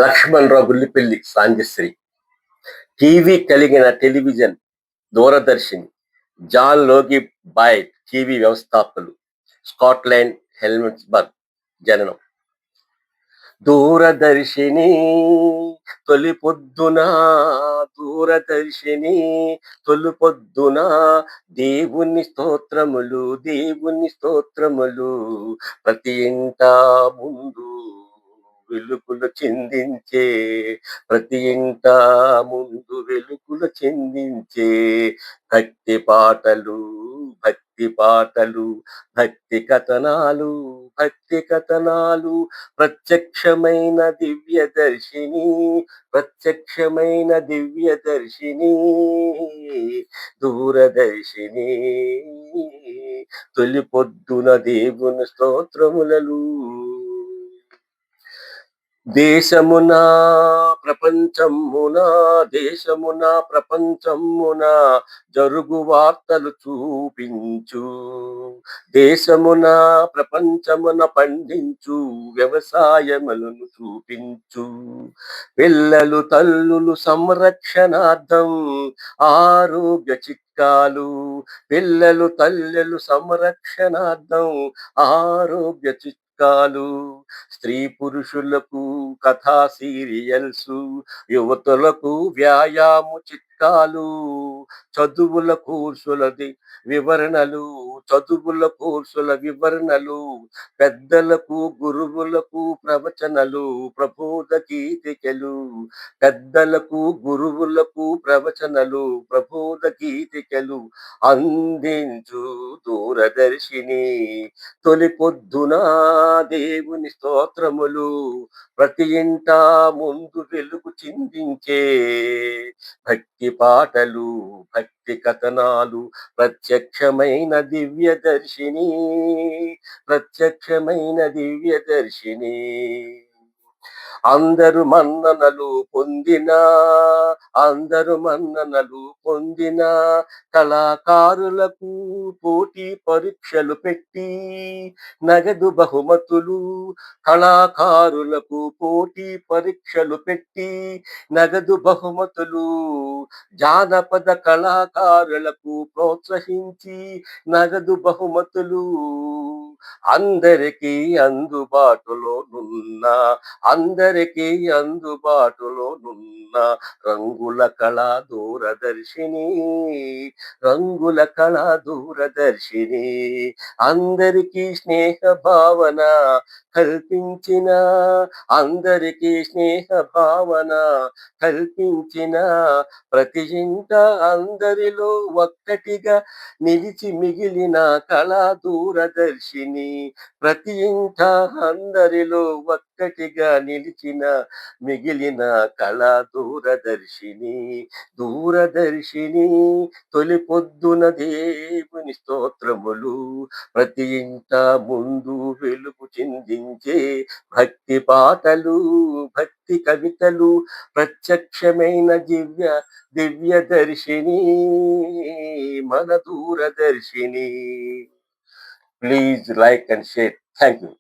Lakshmanarao Gullipalli సాంజశ్రీ. TV కలిగిన television దూరదర్శిని. John లోగి bye TV వ్యవస్థాపకులు. Scotland హెల్మ్స్బర్గ్ జననం. దూరదర్శిని తొలి పొద్దున, దూరదర్శిని తొలి పొద్దున, దేవుని స్తోత్రములు, దేవుని స్తోత్రములు, ప్రతి ఇంట ముందు వెలుగులు చిందించే, ప్రతి ఇంట ముందు వెలుగులు చిందించే భక్తి పాటలు, భక్తి పాటలు, భక్తి కథనాలు, భక్తి కథనాలు, ప్రత్యక్షమైన దివ్య దర్శిని, ప్రత్యక్షమైన దివ్య దర్శిని, దూరదర్శిని తొలి పొద్దున దేవుని స్తోత్రములలు. దేశమున ప్రపంచమున, దేశమున ప్రపంచమున జరుగు వార్తలు చూపించు, దేశమున ప్రపంచమున పండించు వ్యవసాయములను చూపించు. పిల్లలు తల్లులు సంరక్షణార్థం ఆరోగ్య చిట్కాలు, పిల్లలు తల్లులు సంరక్షణార్థం ఆరోగ్య చిట్కాలు. స్త్రీ పురుషులకు కథా సీరియల్స్, యువతులకు వ్యాయామ చిట్కాలు, చదువుల కోర్సులది వివరణలు, చదువుల కోర్సుల వివరణలు, పెద్దలకు గురువులకు ప్రవచనలు, ప్రబోధ గీతికలు, పెద్దలకు గురువులకు ప్రవచనలు, ప్రబోధ గీతికలు అందించు దూరదర్శిని. తొలి పొద్దున దేవుని స్తోత్రములు, ప్రతి ఇంట ముందు వెలుగు చిందించే భక్తి పాటలు, భక్తి కథనాలు, ప్రత్యక్షమైన దివ్య దర్శిని, ప్రత్యక్షమైన దివ్య దర్శిని. అందరు మన్ననలు పొందిన, అందరు మన్ననలు పొందిన కళాకారులకు పోటీ పరీక్షలు పెట్టి నగదు బహుమతులు, కళాకారులకు పోటీ పరీక్షలు పెట్టి నగదు బహుమతులు, జానపద కళాకారులకు ప్రోత్సహించి నగదు బహుమతులు. అందరికీ అందుబాటులో నున్న, అందరికీ అందుబాటులో నున్న రంగుల కళ దూరదర్శిని, రంగుల కళ దూరదర్శిని. అందరికీ స్నేహ భావన కల్పించిన, అందరికీ స్నేహ భావన కల్పించిన, ప్రతి ఇంట అందరిలో ఒక్కటిగా నిలిచి మిగిలిన కళా దూరదర్శిని, ప్రతి ఇంట అందరిలో ఒక్కటిగా నిలిచిన మిగిలిన కళా దూరదర్శిని, దూరదర్శిని తొలి పొద్దున దేవుని స్తోత్రములు, ప్రతి ఇంట ముందు వెలుగు చిందించే భక్తి పాటలు, భక్తి కవితలు, ప్రత్యక్షమైన దివ్య దర్శిని, మన దూరదర్శిని. Please like and share. Thank you.